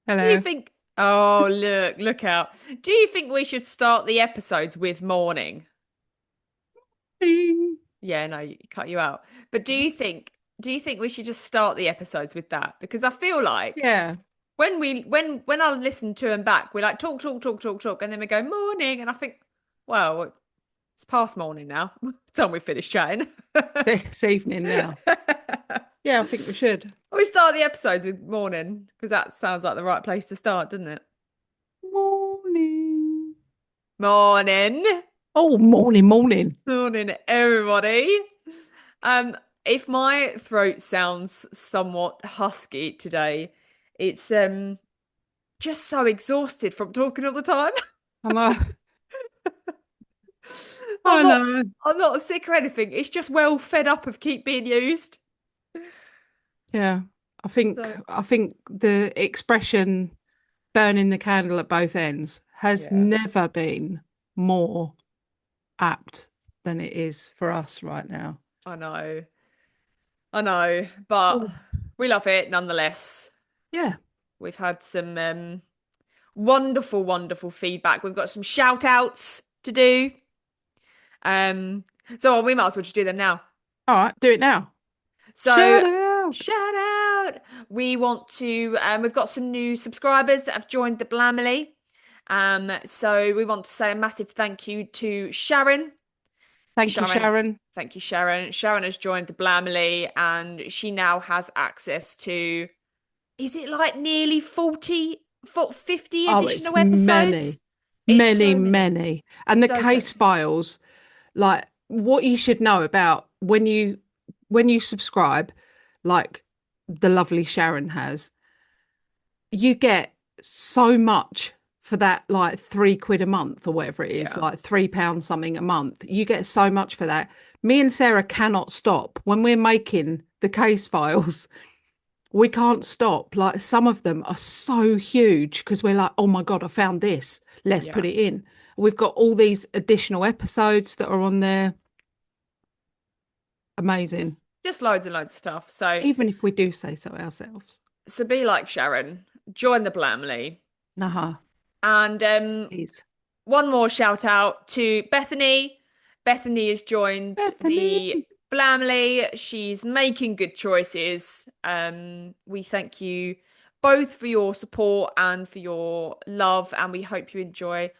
Do you Hello. think? Oh, look out. Do you think we should start the episodes with morning? Ding. Yeah, no, cut you out. But do you think we should just start the episodes with that? Because I feel like Yeah. when I listen to them back, we're like talk, talk, talk, talk, talk, and then we go morning, and I think, well, it's past morning now. Time we finish chatting. It's evening now. Yeah, I think we should. We start the episodes with morning because that sounds like the right place to start, doesn't it? Morning. Morning. Oh, morning, morning. Morning, everybody. Um, if my throat sounds somewhat husky today, it's just so exhausted from talking all the time. I know. I'm I not know. I'm not sick or anything. It's just well fed up of keep being used. Yeah. I think So I think the expression burning the candle at both ends has yeah, never been more apt than it is for us right now. I know. I know, but Oh. we love it nonetheless. Yeah. We've had some wonderful, wonderful feedback. We've got some shout outs to do. So we might as well just do them now. All right, do it now. So Shout out. shout out. We want to we've got some new subscribers that have joined the Blamily. So we want to say a massive thank you to Sharon. Thank you, Sharon, Sharon. thank you, Sharon. Sharon has joined the Blamily and she now has access to, is it like nearly 50 Oh, it's additional episodes? many, It's many, so many. many. And the So case many. files, like what you should know about when you subscribe, like the lovely Sharon has, you get so much for that like £3 a month or whatever it is, Yeah. like £3 something a month. You get so much for that. Me and Sarah cannot stop when we're making the case files. We can't stop. Like some of them are so huge because we're like, oh my God, I found this. Let's put Yeah. it in. We've got all these additional episodes that are on there. Amazing. Just loads and loads of stuff. So Even if we do say so ourselves. be like Sharon, join the Blamley. Nah, And please. one more shout out to Bethany. Bethany has joined Bethany. the Blamley. She's making good choices. We thank you both for your support and for your love, and we hope you enjoy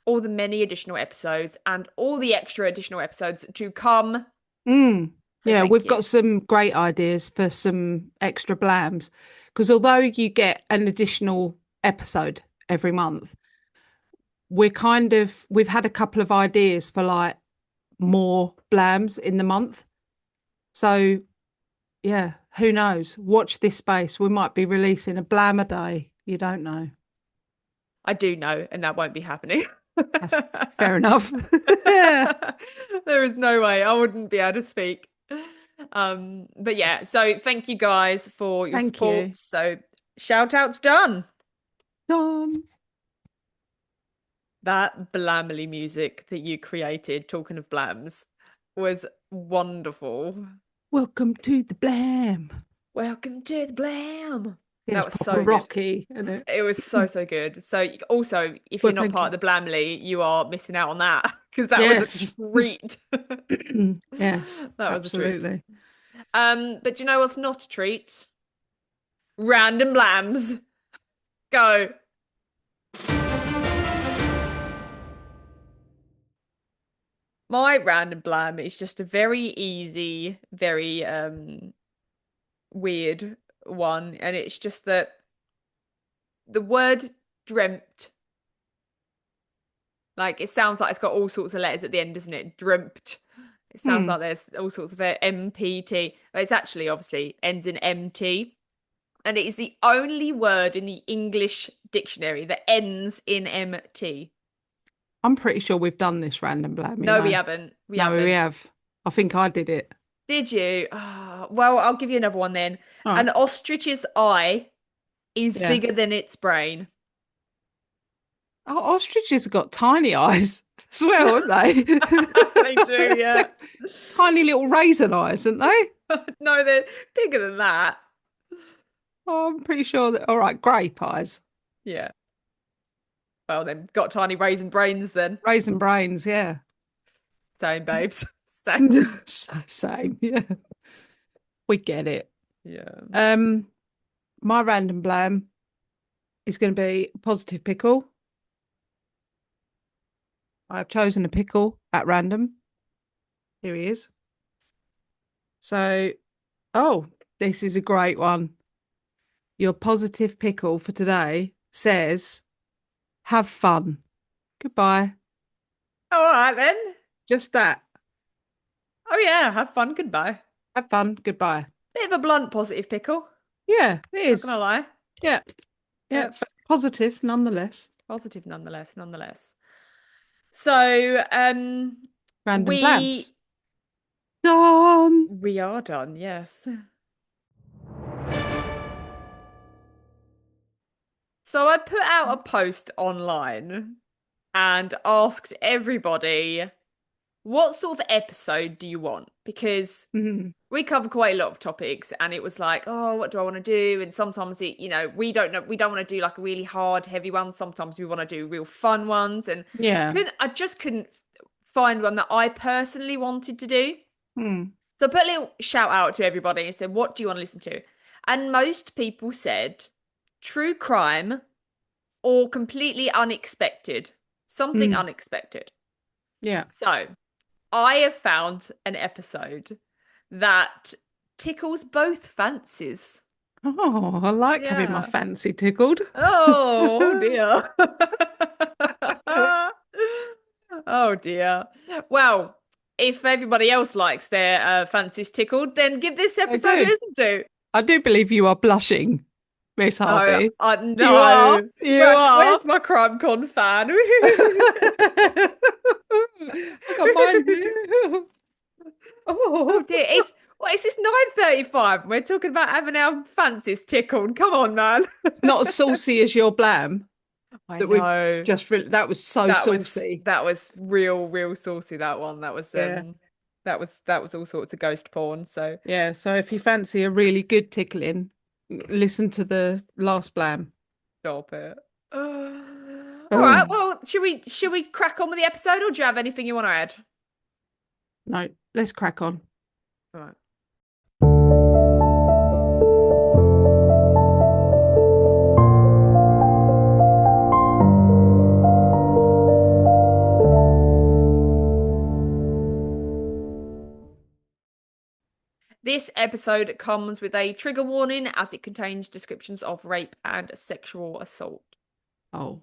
all the many additional episodes and all the extra additional episodes to come. Mm. So Yeah, thank we've you. got some great ideas for some extra blams. Because although you get an additional episode every month, we've had a couple of ideas for like more blams in the month. So yeah, who knows? Watch this space. We might be releasing a blam a day. You don't know. I do know, and that won't be happening. That's fair enough. Yeah. There is no way I wouldn't be able to speak. But yeah, so thank you guys for your Thank support. you. So shout outs done. Done. That Blamely music that you created, talking of blams, was wonderful. Welcome to the blam. Welcome to the Blam. Yeah, That it's was proper so good. rocky, isn't it? It was so, so good. So also, if Well, you're not thank part you. of the Blamley, you are missing out on that because that was a Yes. treat. Yes, That was a treat. absolutely. But do you know what's not a treat? Random blams. Go. My random blam is just a very easy, very weird one, and it's just that the word dreamt, like it sounds like it's got all sorts of letters at the end, doesn't it? Dreamt. It sounds Hmm. like there's all sorts of MPT, but it's actually obviously ends in MT. And it is the only word in the English dictionary that ends in MT. I'm pretty sure we've done this random blam, you No, we know. haven't. We No, we haven't. have. I think I did it. Did you? Ah, well, I'll give you another one then. All right. An ostrich's eye is Yeah. bigger than its brain. Oh, ostriches have got tiny eyes as well, haven't they? They do, yeah. They're tiny little raisin eyes, aren't they? No, they're bigger than that. Oh, I'm pretty sure that. All right, grape eyes. Yeah. Well, then got tiny raisin brains then. Raisin brains, yeah. Same, babes. Same. Same, yeah. We get it. Yeah. Um, my random blam is going to be positive pickle. I've chosen a pickle at random. Here he is. So, oh, this is a great one. Your positive pickle for today says, have fun. Goodbye. All right then. Just that. Oh yeah, have fun. Goodbye. Have fun. Goodbye. Bit of a blunt positive pickle. Yeah, it Not gonna is. lie. Yeah. Yeah. Yep. But positive nonetheless. Positive nonetheless. So, Random blabs. we Done. we are done, yes. So I put out a post online and asked everybody, what sort of episode do you want? Because Mhm. we cover quite a lot of topics and it was like, oh, what do I want to do? And sometimes we don't know, we don't want to do like a really hard, heavy one. Sometimes we want to do real fun ones. And Yeah. I just couldn't find one that I personally wanted to do. Hmm. So I put a little shout out to everybody and said, what do you want to listen to? And most people said true crime or completely unexpected, something Hmm. unexpected. Yeah. So I have found an episode that tickles both fancies. Oh, I like having my Yeah. fancy tickled. Oh dear. Oh dear. Well, if everybody else likes their fancies tickled, then give this I episode a do. listen to. I do believe you are blushing, Miss No, Harvey. You are. no. You Right, are. where's my crime con fan? I got mine here. Oh Oh, dear, it's this 9:35. We're talking about having our fancies tickled. Come on, man. not as saucy as your blam I that we've know. that was so saucy. That was real saucy, that one. Yeah. That was all sorts of ghost porn. So Yeah. So if you fancy a really good tickling, listen to the last blam. stop it. All right, Oh, well, should we crack on with the episode or do you have anything you want to add? no, let's crack on. All right. This episode comes with a trigger warning as it contains descriptions of rape and sexual assault. Oh,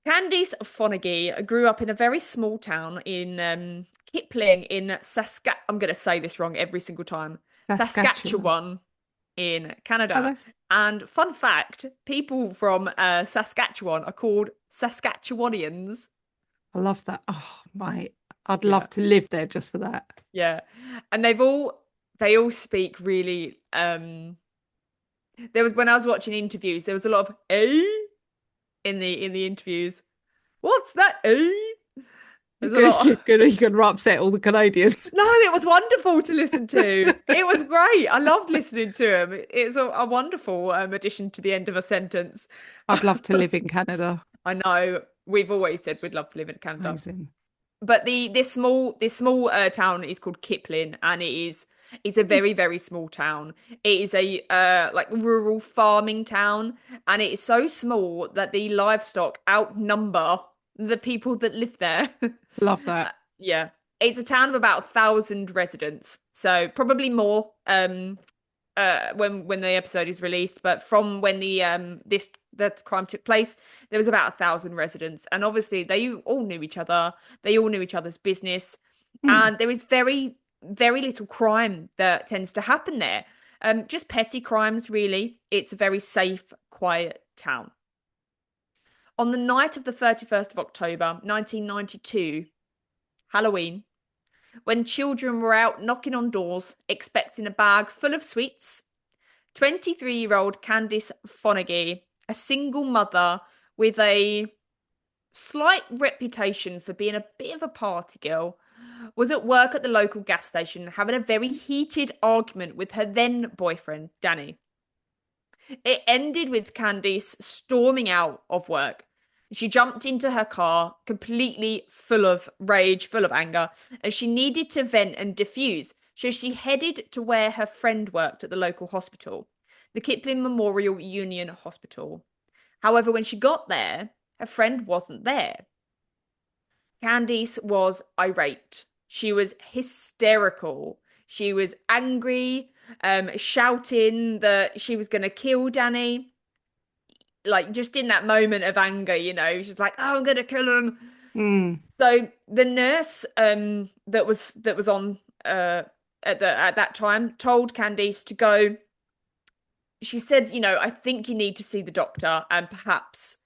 Candice Fonagy grew up in a very small town in Kipling in I'm going to say this wrong every single time. Saskatchewan. Saskatchewan in Oh, Canada. that's. And fun fact, people from Saskatchewan are called Saskatchewanians. I love that. Oh, mate, I'd Yeah. love to live there just for that. Yeah. And they all speak really there was when I was watching interviews, there was a lot of in the interviews. What's that? There's a lot of... You're gonna upset all the Canadians. No, it was wonderful to listen to. It was great. I loved listening to him. It's a wonderful addition to the end of a sentence. I'd love to live in Canada. I know we've always said we'd love to live in Canada, Amazing. but this small town is called Kipling, and it's a very small town. It is a like rural farming town, and it is so small that the livestock outnumber the people that live there. Love that. Yeah, it's a town of about 1,000 residents, so probably more when the episode is released. But from when the that crime took place, there was about 1,000 residents, and obviously they all knew each other. They all knew each other's business, Hmm. and there is very little crime that tends to happen there. Just petty crimes, really. It's a very safe, quiet town. On the night of the 31st of October, 1992, Halloween, when children were out knocking on doors, expecting a bag full of sweets, 23-year-old Candice Fonagy, a single mother with a slight reputation for being a bit of a party girl, was at work at the local gas station having a very heated argument with her then boyfriend, Danny. It ended with Candice storming out of work. She jumped into her car, completely full of rage, full of anger, and she needed to vent and diffuse. So she headed to where her friend worked at the local hospital, the Kipling Memorial Union Hospital. However, when she got there, her friend wasn't there. Candice was irate. She was hysterical. She was angry, shouting that she was going to kill Danny. Like just in that moment of anger, she's like, "Oh, I'm going to kill him." Mm. So the nurse, that was on at that time told Candice to go. She said, "I think you need to see the doctor and perhaps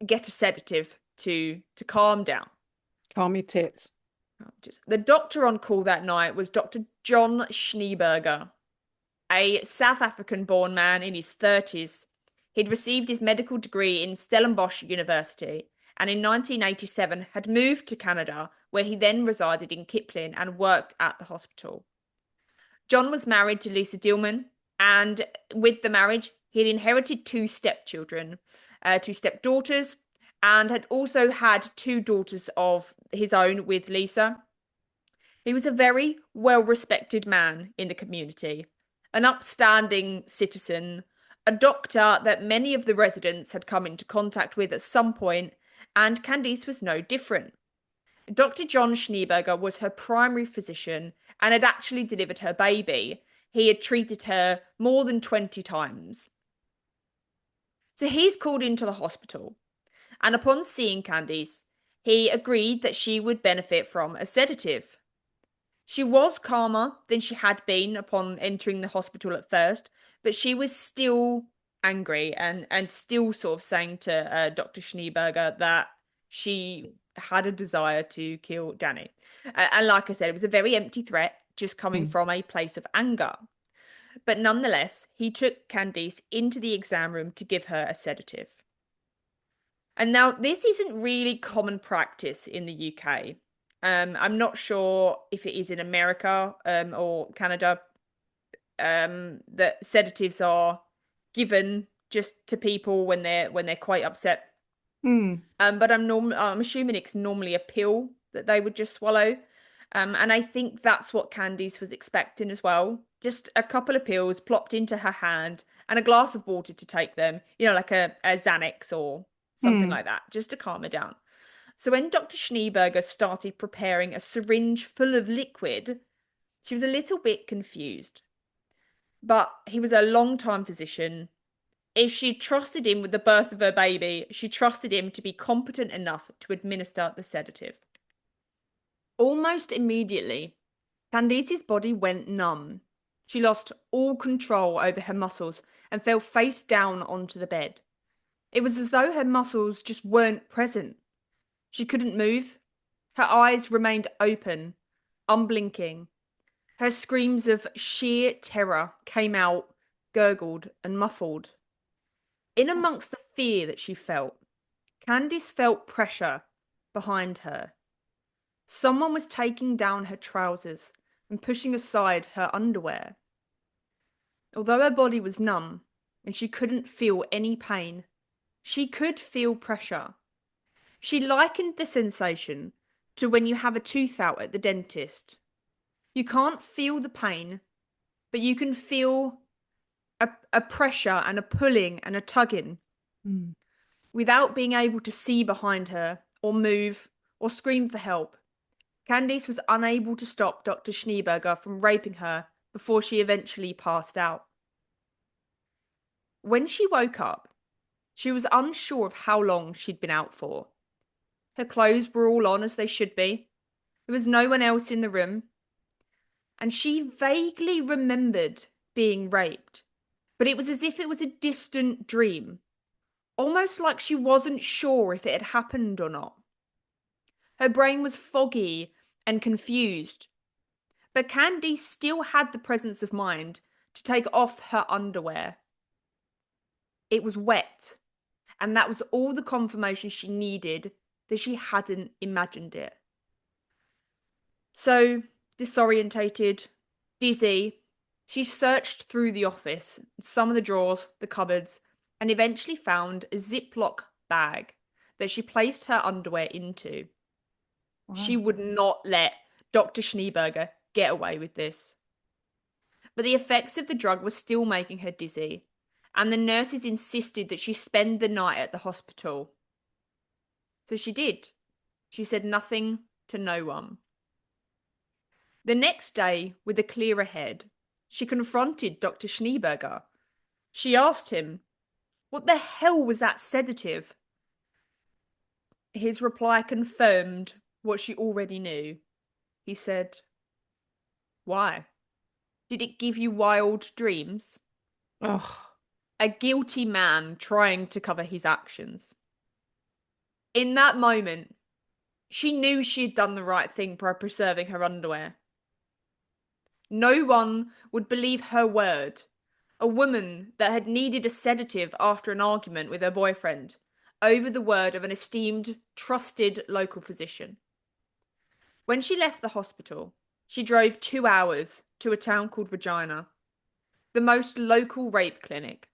get a sedative to calm down." Calm your tits. The doctor on call that night was Dr. John Schneeberger, a South African born man in his 30s. He'd received his medical degree in Stellenbosch University and in 1987 had moved to Canada, where he then resided in Kipling and worked at the hospital. John was married to Lisa Dillman, and with the marriage, he had inherited two stepchildren, two stepdaughters, and had also had two daughters of his own with Lisa. He was a very well-respected man in the community, an upstanding citizen, a doctor that many of the residents had come into contact with at some point, and Candice was no different. Dr. John Schneeberger was her primary physician and had actually delivered her baby. He had treated her more than 20 times. So he's called into the hospital, and upon seeing Candice, he agreed that she would benefit from a sedative. She was calmer than she had been upon entering the hospital at first, but she was still angry and still sort of saying to Dr. Schneeberger that she had a desire to kill Danny. And like I said, it was a very empty threat, just coming Mm. from a place of anger. But nonetheless, he took Candice into the exam room to give her a sedative. And now this isn't really common practice in the UK. I'm not sure if it is in America or Canada, that sedatives are given just to people when they're quite upset. Mm. But I'm assuming it's normally a pill that they would just swallow. And I think that's what Candice was expecting as well. Just a couple of pills plopped into her hand and a glass of water to take them, like a Xanax or something Mm. like that, just to calm her down. So when Dr. Schneeberger started preparing a syringe full of liquid, she was a little bit confused. But he was a long-time physician. If she trusted him with the birth of her baby, she trusted him to be competent enough to administer the sedative. Almost immediately, Candice's body went numb. She lost all control over her muscles and fell face down onto the bed. It was as though her muscles just weren't present. She couldn't move. Her eyes remained open, unblinking. Her screams of sheer terror came out, gurgled and muffled. In amongst the fear that she felt, Candice felt pressure behind her. Someone was taking down her trousers and pushing aside her underwear. Although her body was numb and she couldn't feel any pain, she could feel pressure. She likened the sensation to when you have a tooth out at the dentist. You can't feel the pain, but you can feel a pressure and a pulling and a tugging. Mm. Without being able to see behind her or move or scream for help, Candice was unable to stop Dr. Schneeberger from raping her before she eventually passed out. When she woke up, she was unsure of how long she'd been out for. Her clothes were all on as they should be. There was no one else in the room. And she vaguely remembered being raped, but it was as if it was a distant dream, almost like she wasn't sure if it had happened or not. Her brain was foggy and confused, but Candy still had the presence of mind to take off her underwear. It was wet, and that was all the confirmation she needed that she hadn't imagined it. So, disorientated, dizzy, She searched through the office, some of the drawers, the cupboards, and eventually found a Ziploc bag that she placed her underwear into. She Wow. would not let Dr. Schneeberger get away with this. But the effects of the drug were still making her dizzy, and the nurses insisted that she spend the night at the hospital. So she did. She said nothing to no one. The next day, with a clearer head, she confronted Dr. Schneeberger. She asked him, "What the hell was that sedative?" His reply confirmed what she already knew. He said, "Why? Did it give you wild dreams?" Oh. A guilty man trying to cover his actions. In that moment, she knew she had done the right thing by preserving her underwear. No one would believe her word. A woman that had needed a sedative after an argument with her boyfriend over the word of an esteemed, trusted local physician. When she left the hospital, she drove 2 hours to a town called Regina, the most local rape clinic.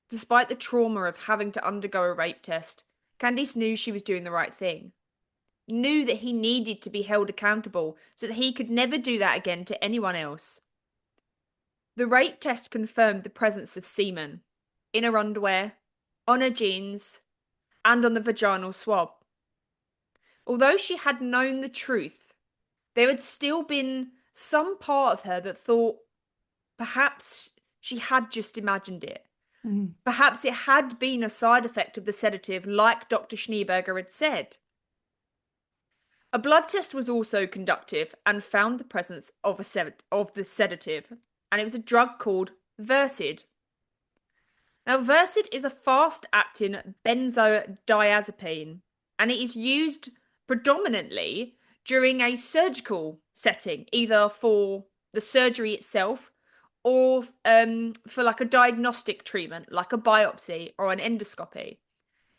Despite the trauma of having to undergo a rape test, Candice knew she was doing the right thing. Knew that he needed to be held accountable so that he could never do that again to anyone else. The rape test confirmed the presence of semen in her underwear, on her jeans, and on the vaginal swab. Although she had known the truth, there had still been some part of her that thought perhaps she had just imagined it. Mm. Perhaps it had been a side effect of the sedative, like Dr. Schneeberger had said. A blood test was also conducted and found the presence of the sedative, and it was a drug called Versed. Now, Versed is a fast-acting benzodiazepine, and it is used predominantly during a surgical setting, either for the surgery itself or for like a diagnostic treatment, like a biopsy or an endoscopy.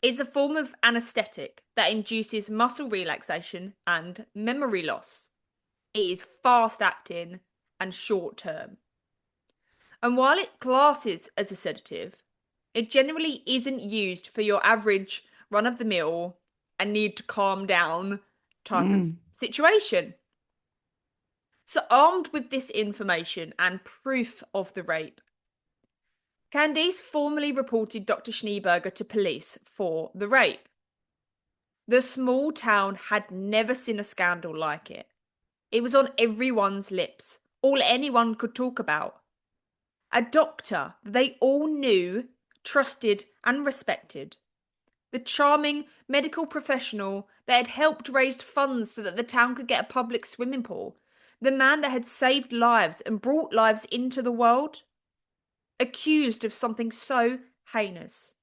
It's a form of anesthetic that induces muscle relaxation and memory loss. It is fast acting and short term. And while it classes as a sedative, it generally isn't used for your average run of the mill and need to calm down type of Mm. situation. So, armed with this information and proof of the rape, Candice formally reported Dr. Schneeberger to police for the rape. The small town had never seen a scandal like it. It was on everyone's lips, all anyone could talk about. A doctor that they all knew, trusted, and respected. The charming medical professional that had helped raise funds so that the town could get a public swimming pool. The man that had saved lives and brought lives into the world. Accused of something so heinous.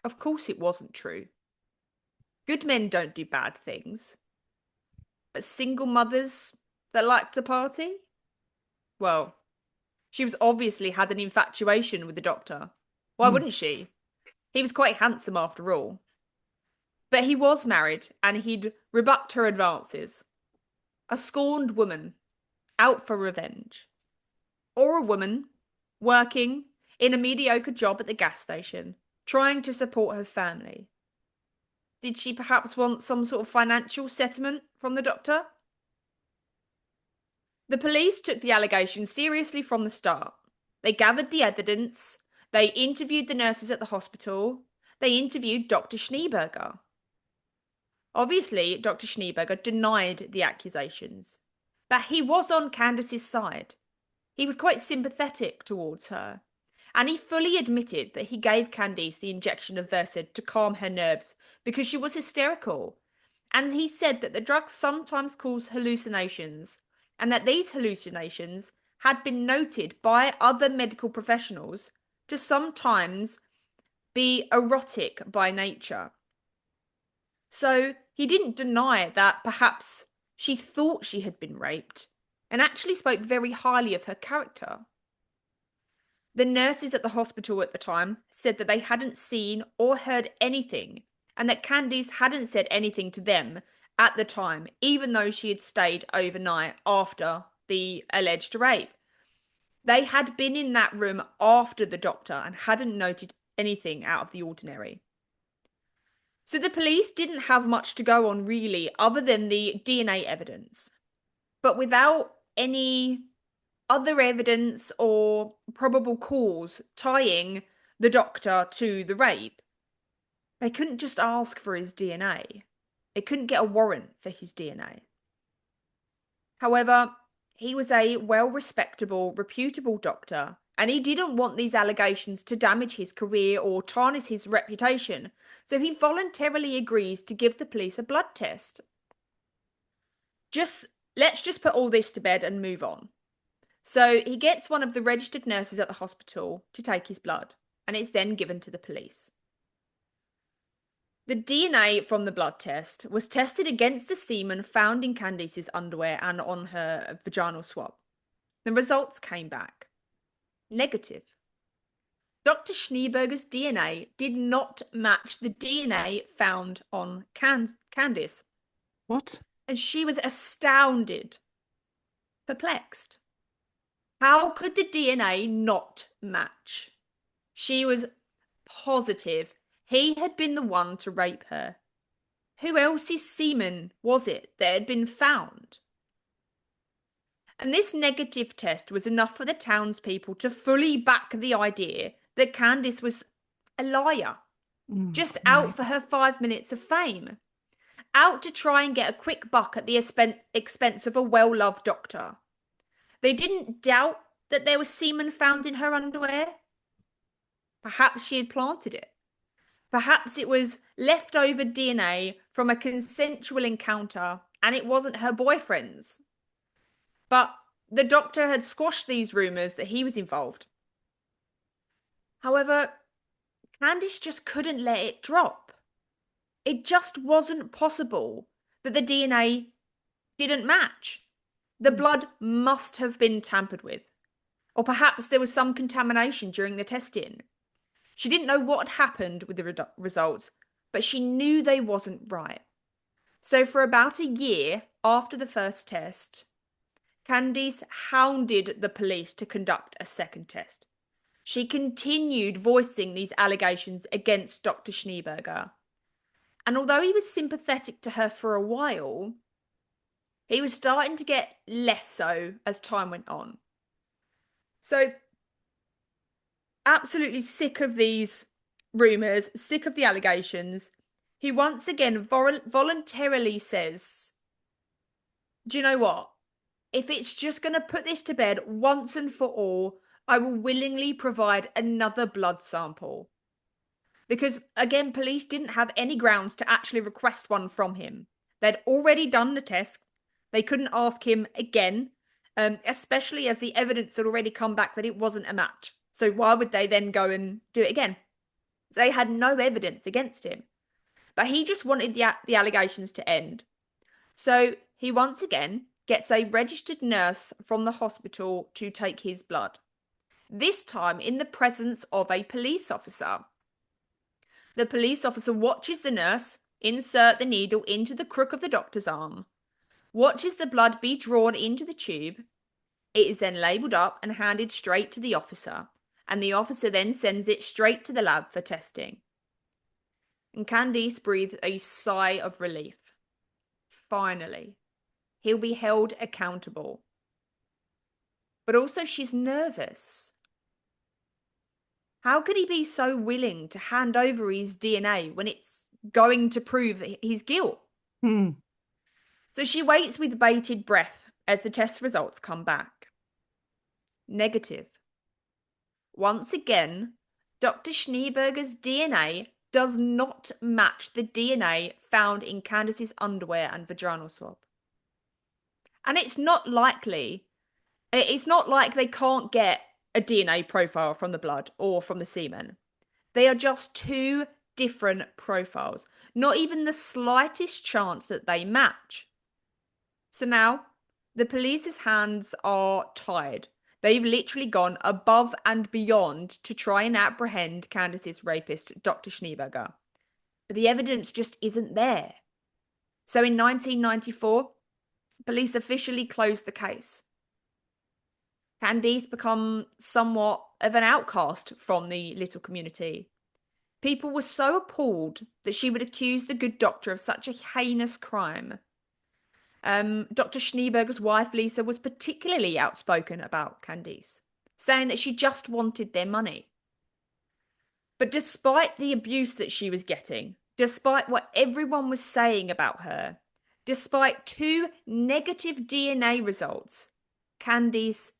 Of course it wasn't true. Good men don't do bad things. But single mothers that like to party? Well, she was obviously had an infatuation with the doctor. Why Mm. wouldn't she? He was quite handsome after all. But he was married and he'd rebucked her advances. A scorned woman, out for revenge. Or a woman, working in a mediocre job at the gas station, trying to support her family. Did she perhaps want some sort of financial settlement from the doctor? The police took the allegation seriously from the start. They gathered the evidence, they interviewed the nurses at the hospital, they interviewed Dr. Schneeberger. Obviously, Dr. Schneeberger denied the accusations, but he was on Candice's side. He was quite sympathetic towards her, and he fully admitted that he gave Candice the injection of Versed to calm her nerves because she was hysterical. And he said that the drug sometimes cause hallucinations, and that these hallucinations had been noted by other medical professionals to sometimes be erotic by nature. So he didn't deny that perhaps she thought she had been raped, and actually spoke very highly of her character. The nurses at the hospital at the time said that they hadn't seen or heard anything, and that Candice hadn't said anything to them at the time, even though she had stayed overnight after the alleged rape. They had been in that room after the doctor and hadn't noted anything out of the ordinary. So the police didn't have much to go on really, other than the DNA evidence. But without any other evidence or probable cause tying the doctor to the rape, they couldn't just ask for his DNA. They couldn't get a warrant for his DNA. However, he was a well-respectable, reputable doctor, and he didn't want these allegations to damage his career or tarnish his reputation, so he voluntarily agrees to give the police a blood test. Let's just put all this to bed and move on. So he gets one of the registered nurses at the hospital to take his blood, and it's then given to the police. The DNA from the blood test was tested against the semen found in Candice's underwear and on her vaginal swab. The results came back negative. Dr. Schneeberger's DNA did not match the DNA found on Candice. What? And she was astounded, perplexed. How could the DNA not match? She was positive he had been the one to rape her. Who else's semen was it that had been found? And this negative test was enough for the townspeople to fully back the idea that Candice was a liar, just out for her 5 minutes of fame, out to try and get a quick buck at the expense of a well-loved doctor. They didn't doubt that there was semen found in her underwear. Perhaps she had planted it. Perhaps it was leftover DNA from a consensual encounter and it wasn't her boyfriend's. But the doctor had squashed these rumours that he was involved. However, Candice just couldn't let it drop. It just wasn't possible that the DNA didn't match. The blood must have been tampered with. Or perhaps there was some contamination during the testing. She didn't know what had happened with the results, but she knew they wasn't right. So for about a year after the first test, Candice hounded the police to conduct a second test. She continued voicing these allegations against Dr. Schneeberger. And although he was sympathetic to her for a while, he was starting to get less so as time went on. So, absolutely sick of these rumours, sick of the allegations, he once again voluntarily says, do you know what? If it's just going to put this to bed once and for all, I will willingly provide another blood sample. Because, again, police didn't have any grounds to actually request one from him. They'd already done the test. They couldn't ask him again, especially as the evidence had already come back that it wasn't a match. So why would they then go and do it again? They had no evidence against him. But he just wanted the allegations to end. So he once again gets a registered nurse from the hospital to take his blood. This time in the presence of a police officer. The police officer watches the nurse insert the needle into the crook of the doctor's arm, watches the blood be drawn into the tube. It is then labelled up and handed straight to the officer, and the officer then sends it straight to the lab for testing. And Candice breathes a sigh of relief. Finally, he'll be held accountable. But also she's nervous. How could he be so willing to hand over his DNA when it's going to prove his guilt? So she waits with bated breath as the test results come back. Negative. Once again, Dr. Schneeberger's DNA does not match the DNA found in Candice's underwear and vaginal swab. And it's not like they can't get a DNA profile from the blood or from the semen. They are just two different profiles. Not even the slightest chance that they match. So now, the police's hands are tied. They've literally gone above and beyond to try and apprehend Candice's rapist, Dr. Schneeberger. But the evidence just isn't there. So in 1994, police officially closed the case. Candice become somewhat of an outcast from the little community. People were so appalled that she would accuse the good doctor of such a heinous crime. Dr. Schneeberger's wife, Lisa, was particularly outspoken about Candice, saying that she just wanted their money. But despite the abuse that she was getting, despite what everyone was saying about her, despite 2 negative DNA results, Candice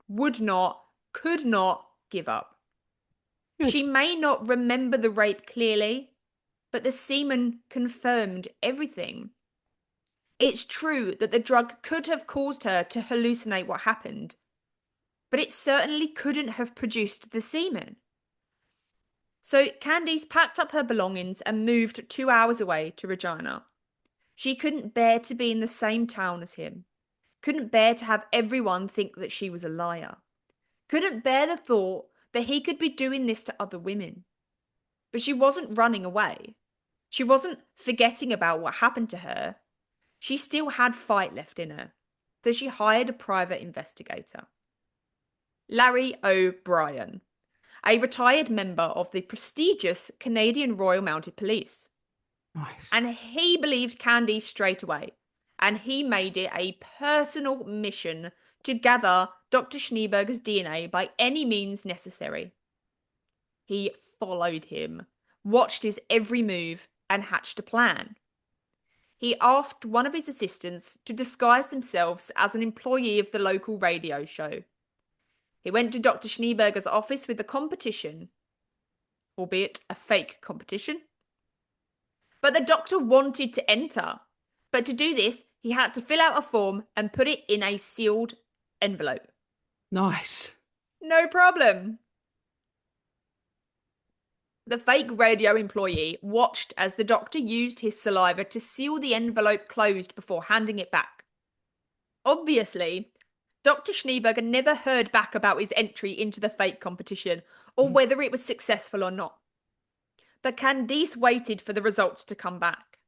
would not, could not give up. Good. She may not remember the rape clearly, but the semen confirmed everything. It's true that the drug could have caused her to hallucinate what happened, but it certainly couldn't have produced the semen. So Candice packed up her belongings and moved 2 hours away to Regina. She couldn't bear to be in the same town as him, couldn't bear to have everyone think that she was a liar, couldn't bear the thought that he could be doing this to other women. But she wasn't running away. She wasn't forgetting about what happened to her. She still had fight left in her, so she hired a private investigator. Larry O'Brien, a retired member of the prestigious Canadian Royal Mounted Police. Nice. And he believed Candice straight away, and he made it a personal mission to gather Dr. Schneeberger's DNA by any means necessary. He followed him, watched his every move, and hatched a plan. He asked one of his assistants to disguise themselves as an employee of the local radio show. He went to Dr. Schneeberger's office with the competition, albeit a fake competition. But the doctor wanted to enter. But to do this, he had to fill out a form and put it in a sealed envelope. Nice. No problem. The fake radio employee watched as the doctor used his saliva to seal the envelope closed before handing it back. Obviously, Dr. Schneeberger never heard back about his entry into the fake competition or whether it was successful or not. But Candice waited for the results to come back.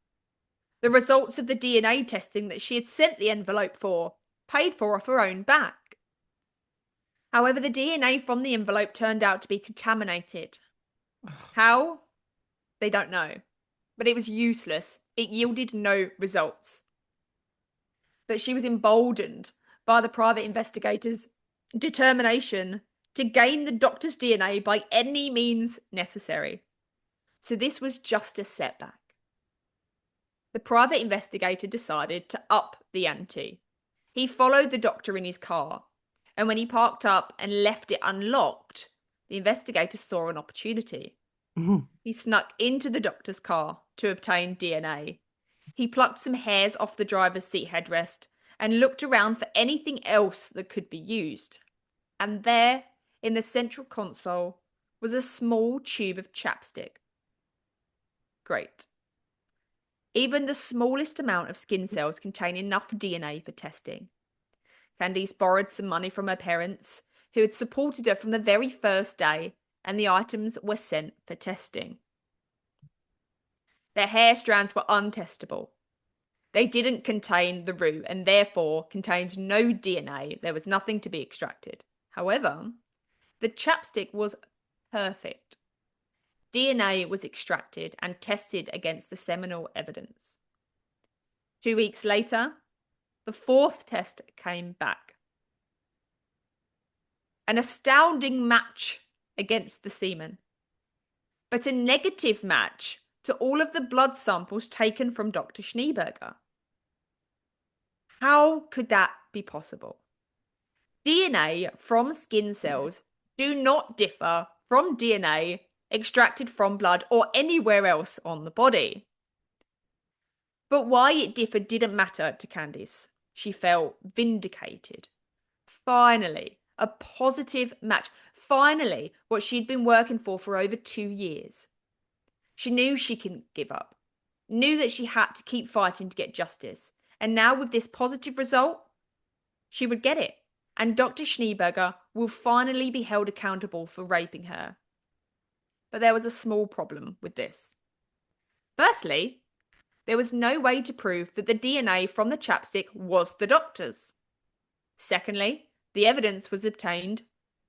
The results of the DNA testing that she had sent the envelope for, paid for off her own back. However, the DNA from the envelope turned out to be contaminated. How? They don't know. But it was useless. It yielded no results. But she was emboldened by the private investigator's determination to gain the doctor's DNA by any means necessary. So this was just a setback. The private investigator decided to up the ante. He followed the doctor in his car, and when he parked up and left it unlocked, the investigator saw an opportunity. He snuck into the doctor's car to obtain DNA. He plucked some hairs off the driver's seat headrest and looked around for anything else that could be used. And there, in the central console, was a small tube of chapstick. Great. Even the smallest amount of skin cells contain enough DNA for testing. Candice borrowed some money from her parents, who had supported her from the very first day, and the items were sent for testing. Their hair strands were untestable. They didn't contain the root and therefore contained no DNA. There was nothing to be extracted. However, the chapstick was perfect. DNA was extracted and tested against the seminal evidence. 2 weeks later, the 4th test came back. An astounding match against the semen, but a negative match to all of the blood samples taken from Dr. Schneeberger. How could that be possible? DNA from skin cells do not differ from DNA extracted from blood or anywhere else on the body. But why it differed didn't matter to Candice. She felt vindicated. Finally, a positive match. Finally, what she'd been working for over 2 years. She knew she couldn't give up, knew that she had to keep fighting to get justice. And now with this positive result, she would get it. And Dr. Schneeberger will finally be held accountable for raping her. But there was a small problem with this. Firstly, there was no way to prove that the DNA from the chapstick was the doctor's. Secondly, the evidence was obtained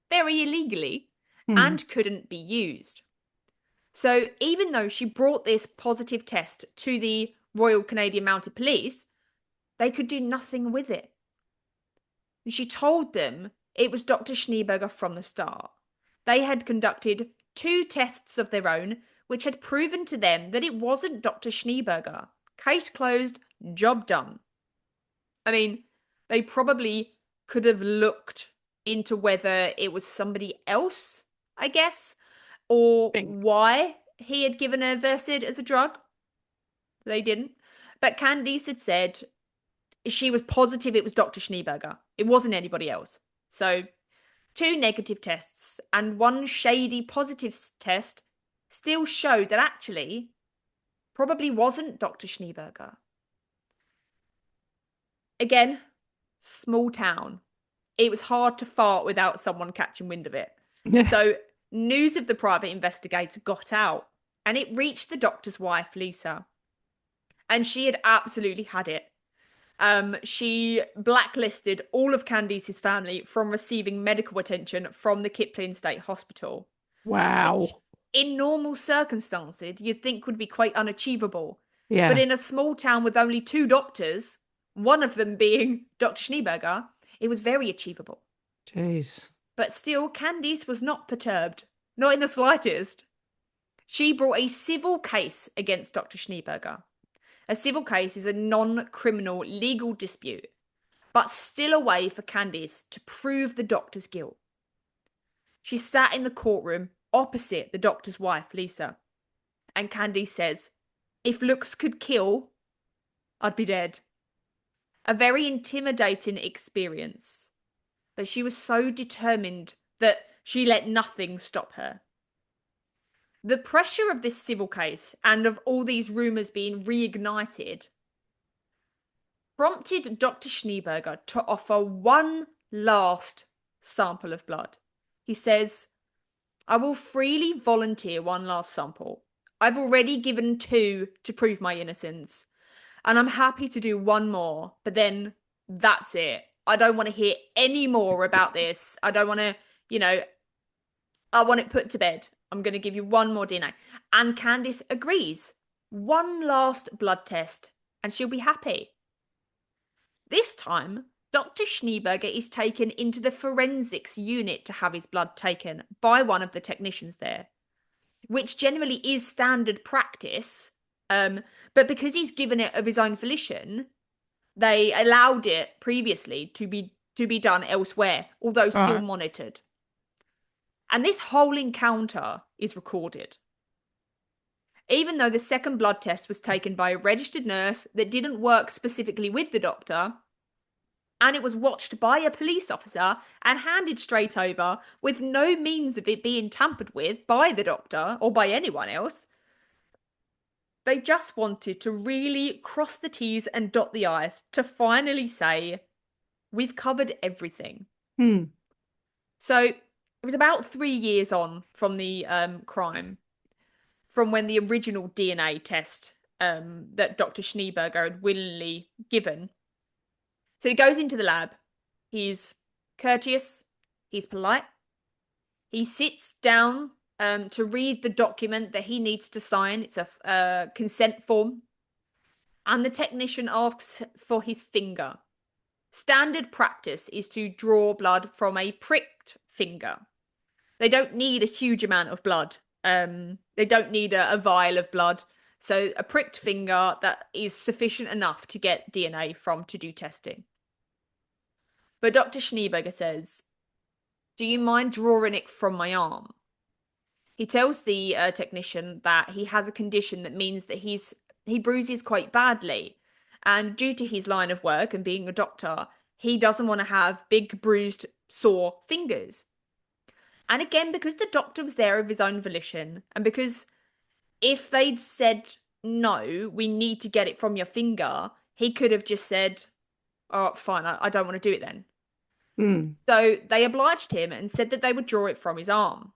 very illegally Hmm. and couldn't be used. So even though she brought this positive test to the Royal Canadian Mounted Police, they could do nothing with it. And she told them it was Dr. Schneeberger from the start. They had conducted 2 tests of their own, which had proven to them that it wasn't Dr. Schneeberger. Case closed, job done. I mean, they probably could have looked into whether it was somebody else, I guess, or Think. why he had given her Versed as a drug. They didn't. But Candice had said she was positive it was Dr. Schneeberger. It wasn't anybody else. So 2 negative tests and 1 shady positive test still showed that actually probably wasn't Dr. Schneeberger. Again, small town. It was hard to fart without someone catching wind of it. Yeah. So news of the private investigator got out and it reached the doctor's wife, Lisa. And she had absolutely had it. She blacklisted all of Candice's family from receiving medical attention from the Kipling State Hospital, which Wow. in normal circumstances you'd think would be quite unachievable. But Yeah. in a small town with only 2 doctors, one of them being Dr. Schneeberger, it was very achievable. Jeez. But still, Candice was not perturbed, not in the slightest. She brought a civil case against Dr. Schneeberger. A civil case is a non-criminal legal dispute, but still a way for Candice to prove the doctor's guilt. She sat in the courtroom opposite the doctor's wife, Lisa, and Candice says, "If looks could kill, I'd be dead." A very intimidating experience, but she was so determined that she let nothing stop her. The pressure of this civil case and of all these rumours being reignited prompted Dr. Schneeberger to offer one last sample of blood. He says, "I will freely volunteer one last sample. I've already given 2 to prove my innocence, and I'm happy to do one more, but then that's it. I don't want to hear any more about this. I don't want to, you know, I want it put to bed. I'm going to give you one more DNA." And Candice agrees. One last blood test, and she'll be happy. This time, Dr. Schneeberger is taken into the forensics unit to have his blood taken by one of the technicians there, which generally is standard practice. But because he's given it of his own volition, they allowed it previously to be done elsewhere, although still Right. monitored. And this whole encounter is recorded. Even though the second blood test was taken by a registered nurse that didn't work specifically with the doctor, and it was watched by a police officer and handed straight over with no means of it being tampered with by the doctor or by anyone else, they just wanted to really cross the T's and dot the I's to finally say, "We've covered everything." Hmm. So it was about 3 years on from the crime, from when the original DNA test that Dr. Schneeberger had willingly given. So he goes into the lab. He's courteous. He's polite. He sits down to read the document that he needs to sign. It's a consent form. And the technician asks for his finger. Standard practice is to draw blood from a pricked finger. They don't need a huge amount of blood. They don't need a vial of blood. So a pricked finger that is sufficient enough to get DNA from to do testing. But Dr. Schneeberger says, "Do you mind drawing it from my arm?" He tells the technician that he has a condition that means that he bruises quite badly. And due to his line of work and being a doctor, he doesn't want to have big, bruised, sore fingers. And again, because the doctor was there of his own volition, and because if they'd said, "No, we need to get it from your finger," he could have just said, "Oh, fine, I don't want to do it then." Hmm. So they obliged him and said that they would draw it from his arm.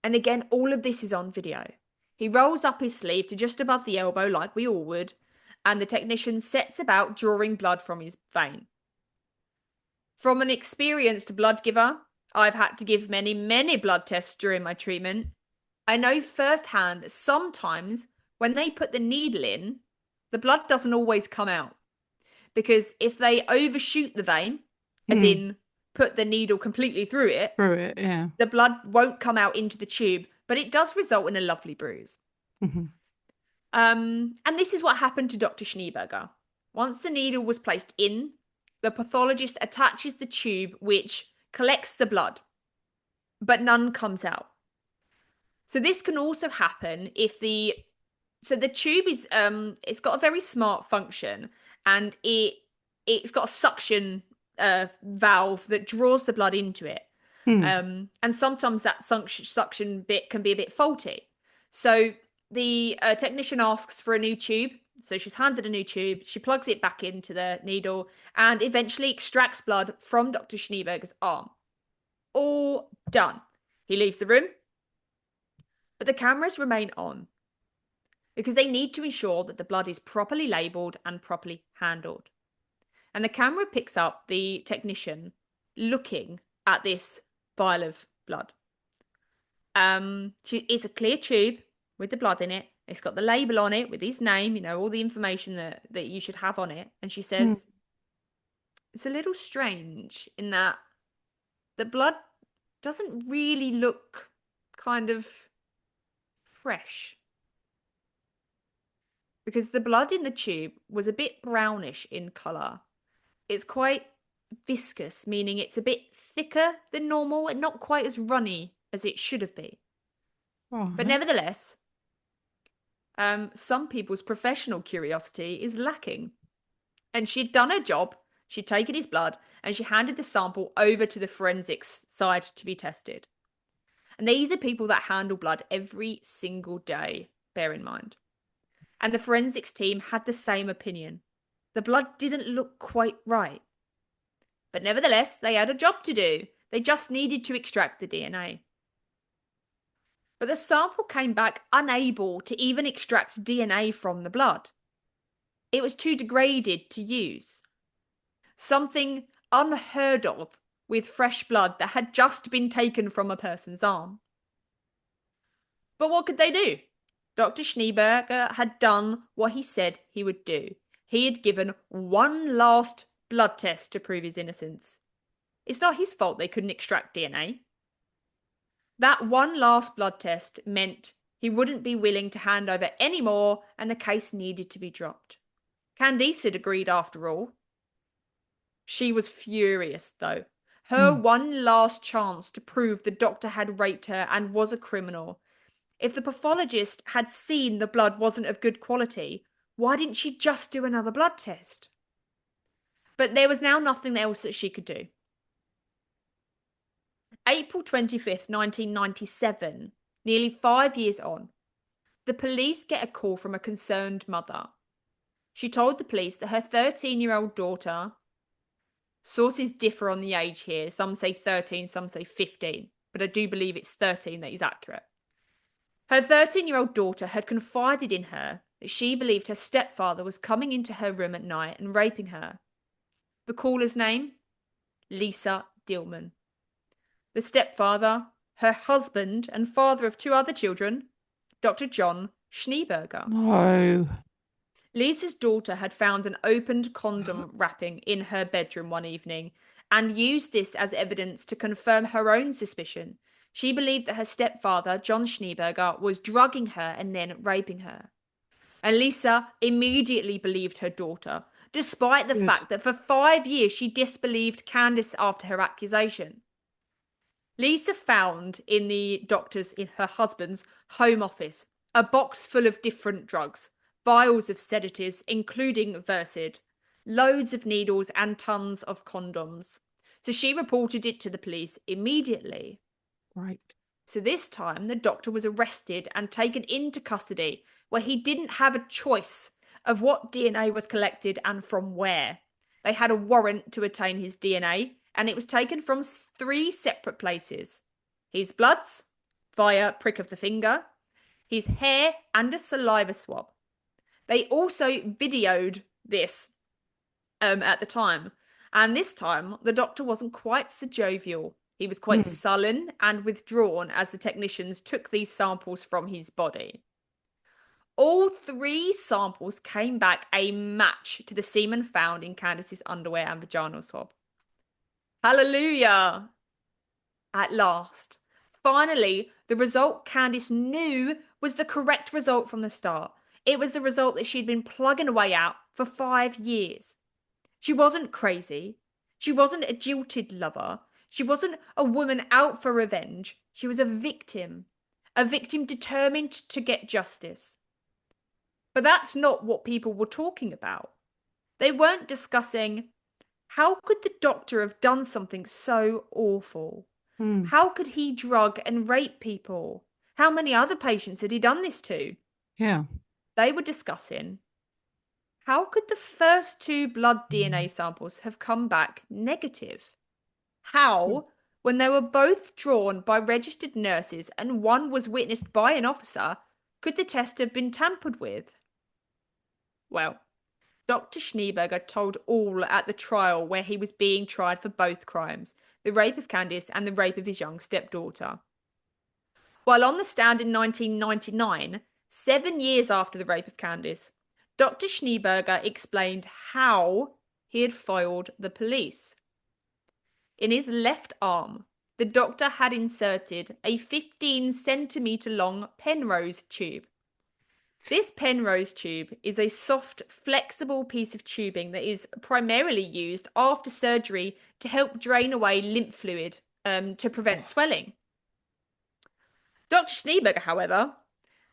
And again, all of this is on video. He rolls up his sleeve to just above the elbow, like we all would, and the technician sets about drawing blood from his vein. From an experienced blood giver, I've had to give many, many blood tests during my treatment. I know firsthand that sometimes when they put the needle in, the blood doesn't always come out. Because if they overshoot the vein, as Mm. in put the needle completely through it, Through it, yeah. the blood won't come out into the tube, but it does result in a lovely bruise. Hmm. And this is what happened to Dr. Schneeberger. Once the needle was placed in, the pathologist attaches the tube which collects the blood, but none comes out. So this can also happen if the tube is it's got a very smart function, and it's got a suction valve that draws the blood into it. Mm. And sometimes that suction bit can be a bit faulty. So the technician asks for a new tube. So she's handed a new tube. She plugs it back into the needle and eventually extracts blood from Dr. Schneeberger's arm. All done. He leaves the room, but the cameras remain on because they need to ensure that the blood is properly labelled and properly handled. And the camera picks up the technician looking at this vial of blood. It's a clear tube with the blood in it. It's got the label on it with his name, all the information that you should have on it. And she Mm. says, it's a little strange in that the blood doesn't really look kind of fresh. Because the blood in the tube was a bit brownish in colour. It's quite viscous, meaning it's a bit thicker than normal and not quite as runny as it should have been. But Right. nevertheless, some people's professional curiosity is lacking. And she'd done her job, she'd taken his blood, and she handed the sample over to the forensics side to be tested. And these are people that handle blood every single day, bear in mind. And the forensics team had the same opinion. The blood didn't look quite right. But nevertheless, they had a job to do. They just needed to extract the DNA. But the sample came back unable to even extract DNA from the blood. It was too degraded to use. Something unheard of with fresh blood that had just been taken from a person's arm. But what could they do? Dr. Schneeberger had done what he said he would do. He had given one last blood test to prove his innocence. It's not his fault they couldn't extract DNA. That one last blood test meant he wouldn't be willing to hand over any more and the case needed to be dropped. Candice had agreed after all. She was furious, though. Her Mm. one last chance to prove the doctor had raped her and was a criminal. If the pathologist had seen the blood wasn't of good quality, why didn't she just do another blood test? But there was now nothing else that she could do. April 25th, 1997, nearly 5 years on, the police get a call from a concerned mother. She told the police that her 13-year-old daughter, sources differ on the age here, some say 13, some say 15, but I do believe it's 13 that is accurate. Her 13-year-old daughter had confided in her that she believed her stepfather was coming into her room at night and raping her. The caller's name? Lisa Dillman. The stepfather, her husband and father of two other children, Dr. John Schneeberger. No. Lisa's daughter had found an opened condom wrapping in her bedroom one evening and used this as evidence to confirm her own suspicion. She believed that her stepfather, John Schneeberger, was drugging her and then raping her. And Lisa immediately believed her daughter, despite the Good. fact that for 5 years she disbelieved Candice after her accusation. Lisa found in her husband's home office, a box full of different drugs, vials of sedatives, including Versed, loads of needles and tons of condoms. So she reported it to the police immediately. Right. So this time the doctor was arrested and taken into custody, where he didn't have a choice of what DNA was collected and from where. They had a warrant to obtain his DNA, and it was taken from 3 separate places. His bloods, via prick of the finger, his hair, and a saliva swab. They also videoed this at the time. And this time, the doctor wasn't quite so jovial. He was quite Mm. sullen and withdrawn as the technicians took these samples from his body. All three samples came back a match to the semen found in Candice's underwear and vaginal swab. Hallelujah! At last. Finally, the result Candice knew was the correct result from the start. It was the result that she'd been plugging away at for 5 years. She wasn't crazy. She wasn't a jilted lover. She wasn't a woman out for revenge. She was a victim determined to get justice. But that's not what people were talking about. They weren't discussing how could the doctor have done something so awful? Mm. How could he drug and rape people? How many other patients had he done this to? Yeah. They were discussing how could the first two blood DNA samples have come back negative? How, when they were both drawn by registered nurses and one was witnessed by an officer, could the test have been tampered with? Well, Dr. Schneeberger told all at the trial where he was being tried for both crimes, the rape of Candice and the rape of his young stepdaughter. While on the stand in 1999, 7 years after the rape of Candice, Dr. Schneeberger explained how he had foiled the police. In his left arm, the doctor had inserted a 15 centimetre long Penrose tube. This Penrose tube is a soft, flexible piece of tubing that is primarily used after surgery to help drain away lymph fluid to prevent swelling. Dr. Schneeberger, however,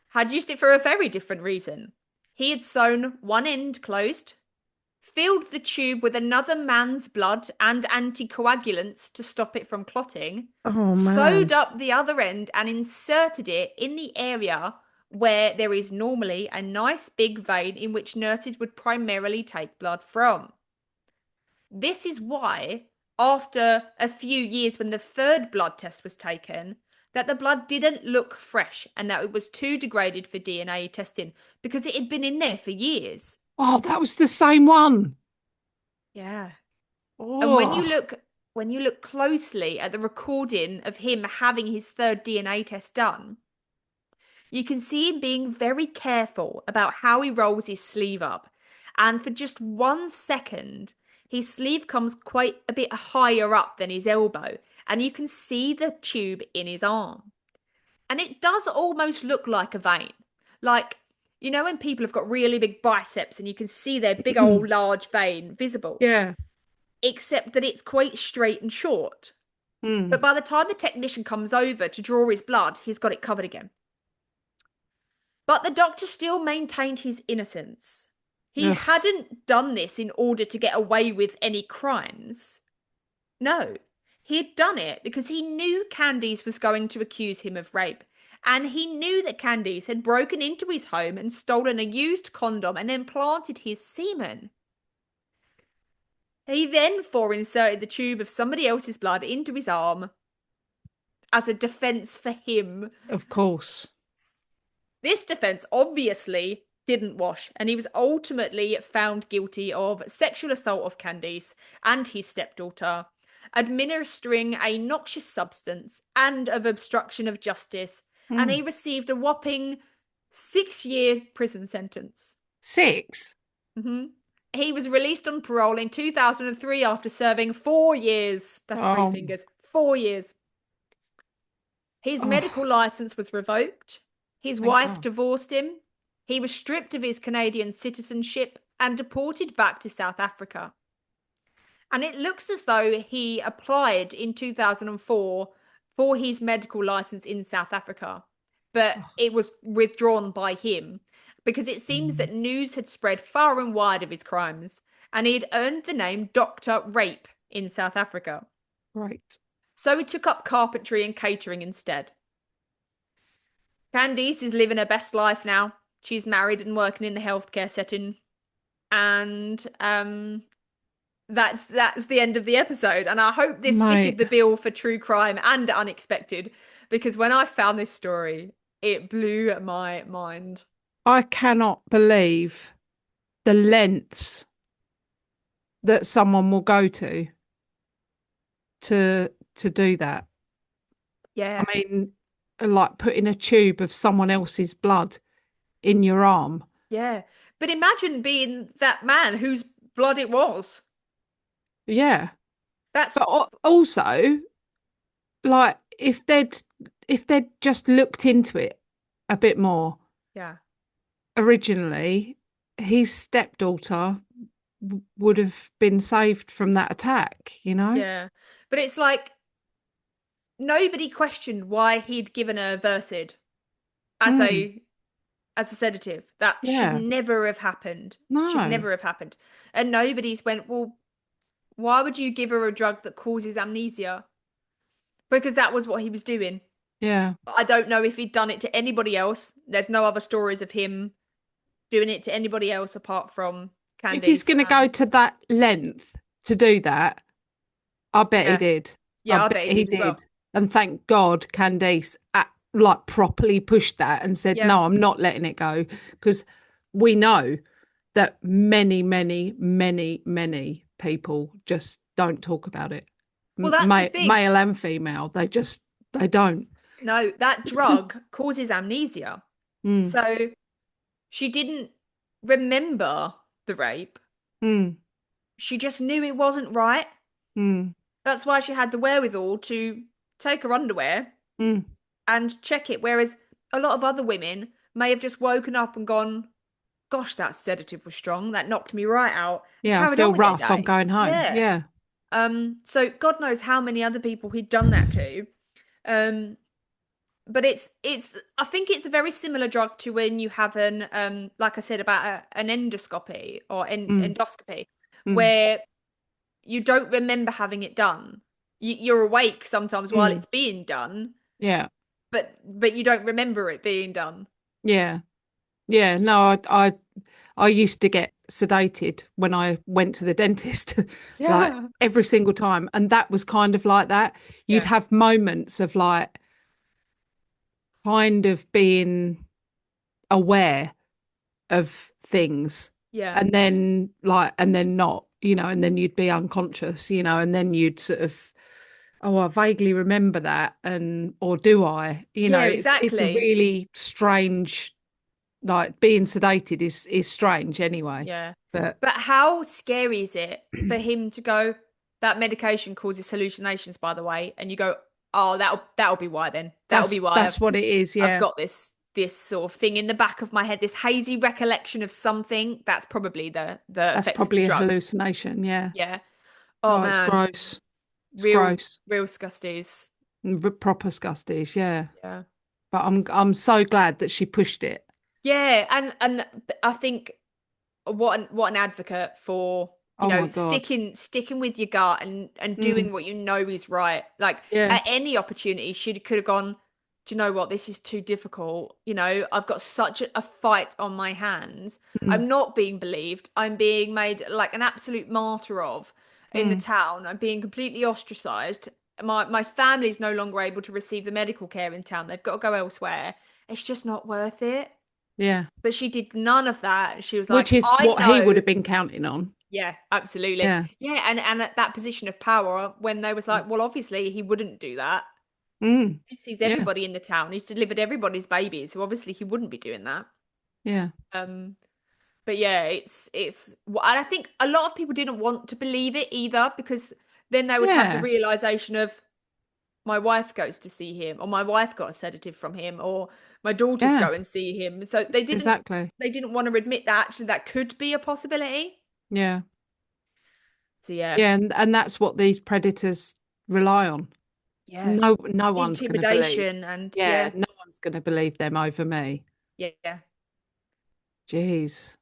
had used it for a very different reason. He had sewn one end closed, filled the tube with another man's blood and anticoagulants to stop it from clotting, Oh sewed man. up the other end and inserted it in the area where there is normally a nice big vein in which nurses would primarily take blood from. This is why, after a few years when the third blood test was taken, that the blood didn't look fresh and that it was too degraded for DNA testing because it had been in there for years. Oh, that was the same one. Yeah. And Oh. when you look closely at the recording of him having his third DNA test done, you can see him being very careful about how he rolls his sleeve up. And for just 1 second, his sleeve comes quite a bit higher up than his elbow, and you can see the tube in his arm. And it does almost look like a vein. Like, you know, when people have got really big biceps and you can see their big old large vein visible, Yeah. except that it's quite straight and short. But Mm. by the time the technician comes over to draw his blood, he's got it covered again. But the doctor still maintained his innocence. He Ugh. hadn't done this in order to get away with any crimes. No, he had done it because he knew Candice was going to accuse him of rape. And he knew that Candice had broken into his home and stolen a used condom and then planted his semen. He then inserted the tube of somebody else's blood into his arm as a defense for him. Of course. This defense obviously didn't wash, and he was ultimately found guilty of sexual assault of Candice and his stepdaughter, administering a noxious substance, and of obstruction of justice, and he Mm. received a whopping 6 year prison sentence. 6. Mm-hmm. He was released on parole in 2003 after serving 4 years. That's three Oh. fingers. 4 years. His medical Oh. license was revoked. His Thank wife God. divorced him. He was stripped of his Canadian citizenship and deported back to South Africa. And it looks as though he applied in 2004 for his medical license in South Africa, but Oh. it was withdrawn by him because it seems that news had spread far and wide of his crimes, and he had earned the name Dr. Rape in South Africa. Great. So he took up carpentry and catering instead. Candice is living her best life now. She's married and working in the healthcare setting. And that's the end of the episode. And I hope this fitted Mate, the bill for true crime and unexpected, because when I found this story, it blew my mind. I cannot believe the lengths that someone will go to do that. I Yeah. mean, like putting a tube of someone else's blood in your arm. Yeah. But imagine being that man whose blood it was. Yeah. That's But also, like if they'd just looked into it a bit more yeah. originally, his stepdaughter would have been saved from that attack, you know? Yeah. But it's like nobody questioned why he'd given her Versed as Mm, a sedative. That should yeah. never have happened. Should No. never have happened. And nobody's went, well, why would you give her a drug that causes amnesia? Because that was what he was doing. Yeah. I don't know if he'd done it to anybody else. There's no other stories of him doing it to anybody else apart from If he's Candice. going to go And to that length to do that, I bet he yeah, did. I yeah, I bet bet he he did as well. did. And thank God Candice like properly pushed that and said, Yeah. no, I'm not letting it go. Because we know that many, many, many, many people just don't talk about it. Well, that's the thing. Male and female, they don't. No, that drug causes amnesia. Mm, So she didn't remember the rape. mm, She just knew it wasn't right. mm, That's why she had the wherewithal to take her underwear mm. and check it. Whereas a lot of other women may have just woken up and gone, gosh, that sedative was strong. That knocked me right out and Yeah, I carried on feel with their rough. I'm day. going home. Yeah. Yeah. So God knows how many other people he'd done that to. Um, but it's I think it's a very similar drug to when you have an like I said about an endoscopy or Mm, endoscopy mm, where you don't remember having it done. You're awake sometimes while mm. it's being done, Yeah. but you don't remember it being done. Yeah. Yeah. No, I used to get sedated when I went to the dentist, like Yeah. every single time. And that was kind of like that. You'd Yeah. have moments of like kind of being aware of things Yeah. and then like, and then not, and then you'd be unconscious, and then you'd sort of, oh, I vaguely remember that. And, or do I, Yeah, it's a exactly. really strange, like being sedated is strange anyway. Yeah. But But how scary is it for him to go, that medication causes hallucinations, by the way, and you go, oh, that'll be why then. That'll be why that's what it is. I've Yeah. got this sort of thing in the back of my head, this hazy recollection of something. That's probably the That's effects of the probably a drug. hallucination. Yeah. Yeah. Oh Oh, it's man, gross. It's real gross. real scusties. Proper scusties. Yeah. Yeah. But I'm so glad that she pushed it. Yeah, and I think what an advocate for, Oh my God. sticking with your gut and Mm, doing what you know is right. Like yeah. at any opportunity, she could have gone, do you know what? This is too difficult. I've got such a fight on my hands. Mm, I'm not being believed. I'm being made like an absolute martyr of in the mm, town. I'm being completely ostracized. My family's no longer able to receive the medical care in town. They've got to go elsewhere. It's just not worth it. yeah. But she did none of that. She was Which like, is I what he would know. have been counting on. Yeah, absolutely. Yeah. Yeah, and at that position of power, when they was like, well, obviously he wouldn't do that. Mm, He sees yeah. everybody in the town. He's delivered everybody's babies, so obviously he wouldn't be doing that. Yeah. Um, but yeah, and I think a lot of people didn't want to believe it either because then they would have the Yeah. realization of my wife goes to see him, or my wife got a sedative from him, or my daughters Yeah. go and see him. So Exactly. they didn't want to admit that actually that could be a possibility. Yeah. So yeah, Yeah. And that's what these predators rely on. yeah, No one's going to believe. intimidation and Yeah. yeah, No one's going to believe them over me. yeah, Jeez.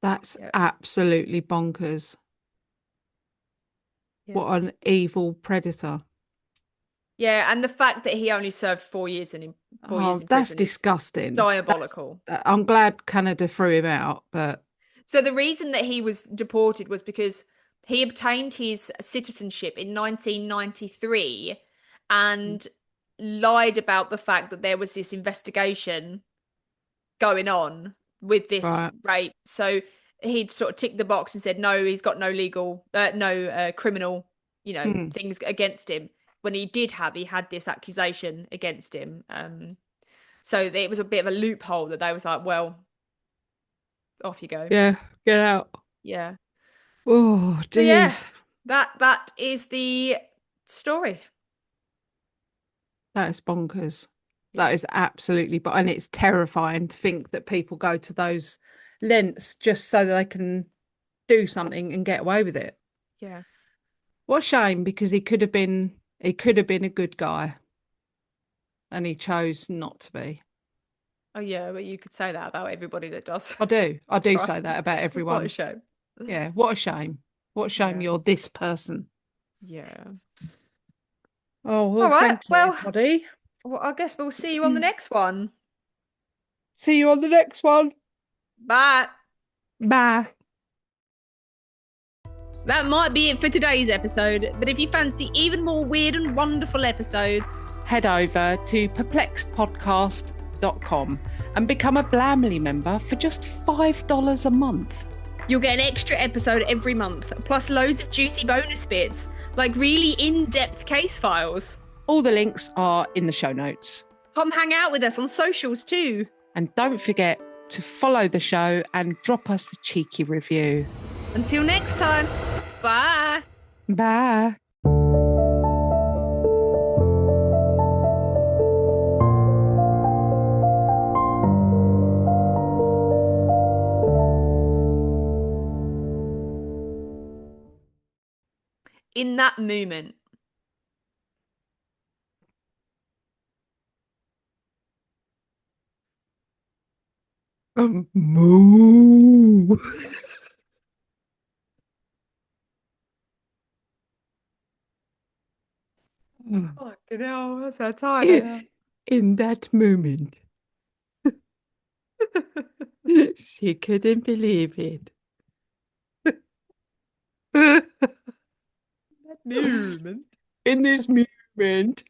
That's yeah, absolutely bonkers. What yes, an evil predator. yeah, and the fact that he only served 4 years 4 years Oh, in that's prison is disgusting. diabolical. I'm glad Canada threw him out, but So the reason that he was deported was because he obtained his citizenship in 1993 and lied about the fact that there was this investigation going on with this right. rape. So he'd sort of ticked the box and said no, he's got no legal, no criminal, Mm. things against him. When he had this accusation against him. So it was a bit of a loophole that they was like, well, off you go. Yeah, get out. Yeah. Oh, So yeah, geez. that is the story. That is bonkers. Yeah. That is absolutely, but and it's terrifying to think that people go to those lengths just so that they can do something and get away with it. Yeah. What a shame because he could have been a good guy and he chose not to be. Oh yeah, but you could say that about everybody that does I do try. say that about What a everyone. shame. Yeah, what a shame. What a shame Yeah. you're this person. Yeah. Oh, All well, right. thank you, Well, buddy. I guess we'll see you on the next one. See you on the next one. Bye. Bye. That might be it for today's episode, but if you fancy even more weird and wonderful episodes, Head over to perplexedpodcast.com and become a Blamley member for just $5 a month. you'll get an extra episode every month, plus loads of juicy bonus bits, like really in-depth case files. All the links are in the show notes. Come hang out with us on socials too. And don't forget to follow the show and drop us a cheeky review. Until next time, bye. Bye. In that moment, Moo. fucking hell, that's how tired I in, am. in that moment, she couldn't believe it. That moment. In this moment.